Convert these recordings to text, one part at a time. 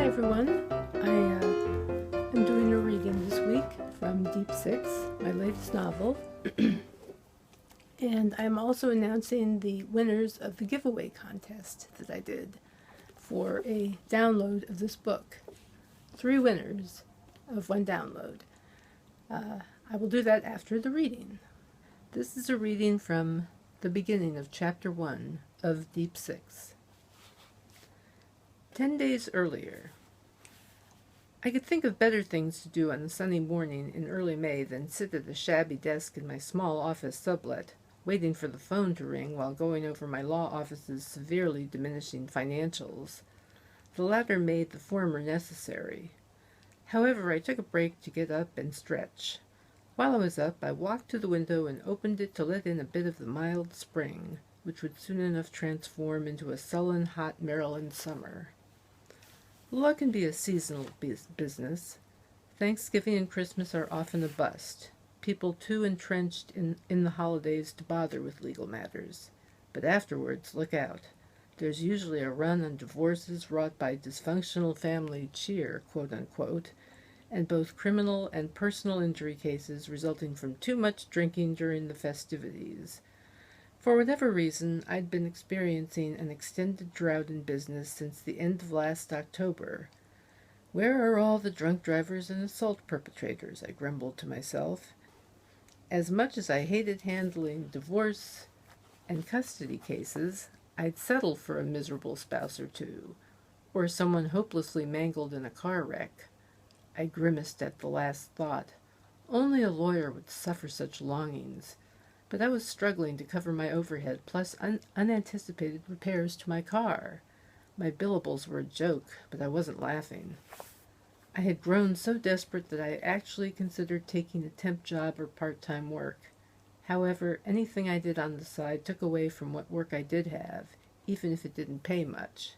Hi everyone. I am doing a reading this week from Deep Six, my latest novel. And I'm also announcing the winners of the giveaway contest that I did for a download of this book. 3 winners of 1 download. I will do that after the reading. This is a reading from the beginning of Chapter 1 of Deep Six. 10 days earlier. I could think of better things to do on a sunny morning in early May than sit at a shabby desk in my small office sublet, waiting for the phone to ring while going over my law office's severely diminishing financials. The latter made the former necessary. However, I took a break to get up and stretch. While I was up, I walked to the window and opened it to let in a bit of the mild spring, which would soon enough transform into a sullen, hot Maryland summer. Law can be a seasonal business. Thanksgiving and Christmas are often a bust, people too entrenched in the holidays to bother with legal matters. But afterwards, look out. There's usually a run on divorces wrought by dysfunctional family cheer, quote-unquote, and both criminal and personal injury cases resulting from too much drinking during the festivities. For whatever reason, I'd been experiencing an extended drought in business since the end of last October. Where are all the drunk drivers and assault perpetrators? I grumbled to myself. As much as I hated handling divorce and custody cases, I'd settle for a miserable spouse or two, or someone hopelessly mangled in a car wreck. I grimaced at the last thought. Only a lawyer would suffer such longings. But I was struggling to cover my overhead, plus unanticipated repairs to my car. My billables were a joke, but I wasn't laughing. I had grown so desperate that I actually considered taking a temp job or part-time work. However, anything I did on the side took away from what work I did have, even if it didn't pay much.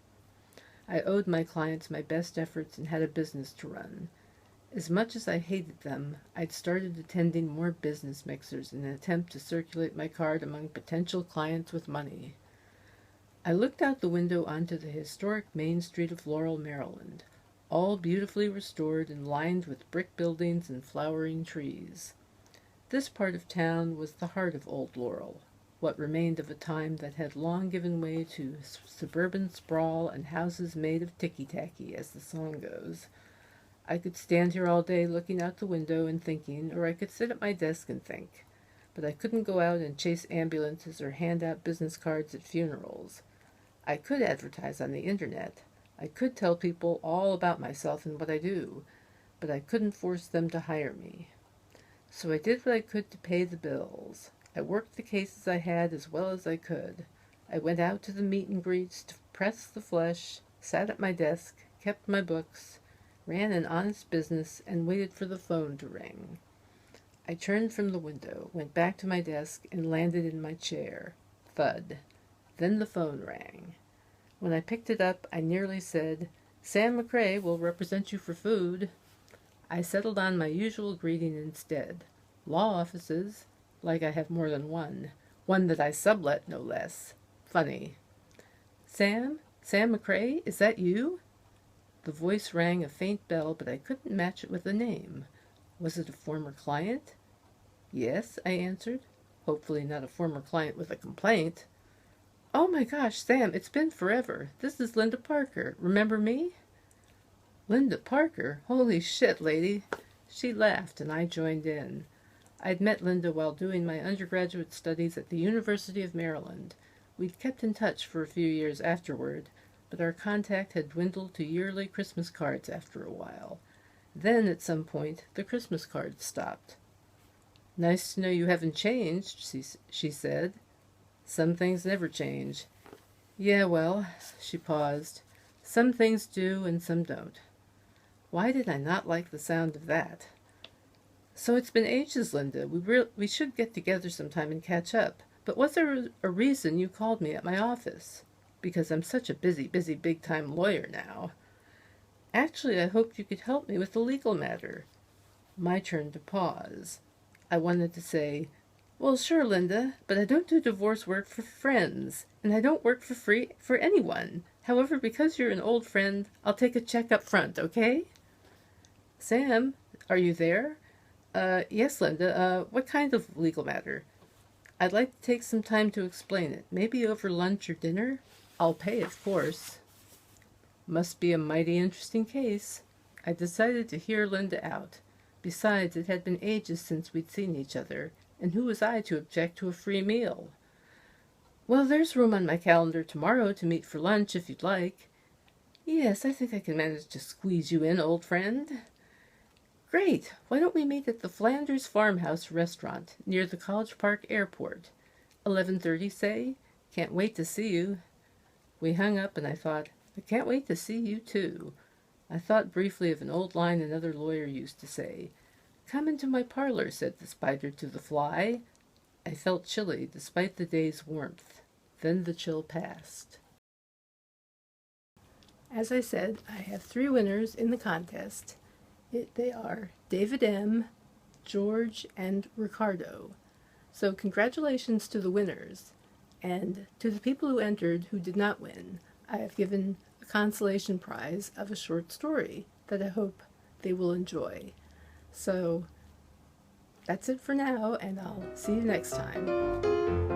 I owed my clients my best efforts and had a business to run. As much as I hated them, I'd started attending more business mixers in an attempt to circulate my card among potential clients with money. I looked out the window onto the historic main street of Laurel, Maryland, all beautifully restored and lined with brick buildings and flowering trees. This part of town was the heart of Old Laurel, what remained of a time that had long given way to suburban sprawl and houses made of ticky-tacky, as the song goes. I could stand here all day looking out the window and thinking, or I could sit at my desk and think. But I couldn't go out and chase ambulances or hand out business cards at funerals. I could advertise on the internet. I could tell people all about myself and what I do, but I couldn't force them to hire me. So I did what I could to pay the bills. I worked the cases I had as well as I could. I went out to the meet and greets to press the flesh, sat at my desk, kept my books, ran an honest business, and waited for the phone to ring. I turned from the window, went back to my desk, and landed in my chair. Thud. Then the phone rang. When I picked it up, I nearly said, "Sam McCrae will represent you for food." I settled on my usual greeting instead. Law offices, like I have more than one. One that I sublet, no less. Funny. Sam McCrae, is that you?" The voice rang a faint bell, but I couldn't match it with a name. Was it a former client? "Yes," I answered. Hopefully not a former client with a complaint. "Oh my gosh, Sam, it's been forever. This is Linda Parker. Remember me?" "Linda Parker? Holy shit, lady." She laughed, and I joined in. I'd met Linda while doing my undergraduate studies at the University of Maryland. We'd kept in touch for a few years afterward, but our contact had dwindled to yearly Christmas cards after a while. Then, at some point, the Christmas cards stopped. "Nice to know you haven't changed," she said. "Some things never change." "Yeah, well," she paused. "Some things do and some don't." Why did I not like the sound of that? "So it's been ages, Linda. We should get together sometime and catch up. But was there a reason you called me at my office?" "Because I'm such a busy, big-time lawyer now." "Actually, I hoped you could help me with a legal matter." My turn to pause. I wanted to say, "Well, sure, Linda, but I don't do divorce work for friends, and I don't work for free for anyone. However, because you're an old friend, I'll take a check up front, okay? Sam, are you there? Yes, Linda. What kind of legal matter? I'd like to take some time to explain it. Maybe over lunch or dinner? I'll pay, of course. Must be a mighty interesting case. I decided to hear Linda out. Besides, it had been ages since we'd seen each other, and who was I to object to a free meal? Well, there's room on my calendar tomorrow to meet for lunch if you'd like. Yes, I think I can manage to squeeze you in, old friend. Great! Why don't we meet at the Flanders Farmhouse restaurant near the College Park Airport? 11:30, say? Can't wait to see you. We hung up and I thought, I can't wait to see you too. I thought briefly of an old line another lawyer used to say. Come into my parlor, said the spider to the fly. I felt chilly despite the day's warmth. Then the chill passed. As I said, I have 3 winners in the contest. They are David M., George, and Ricardo. So congratulations to the winners. And to the people who entered who did not win, I have given a consolation prize of a short story that I hope they will enjoy. So that's it for now, and I'll see you next time.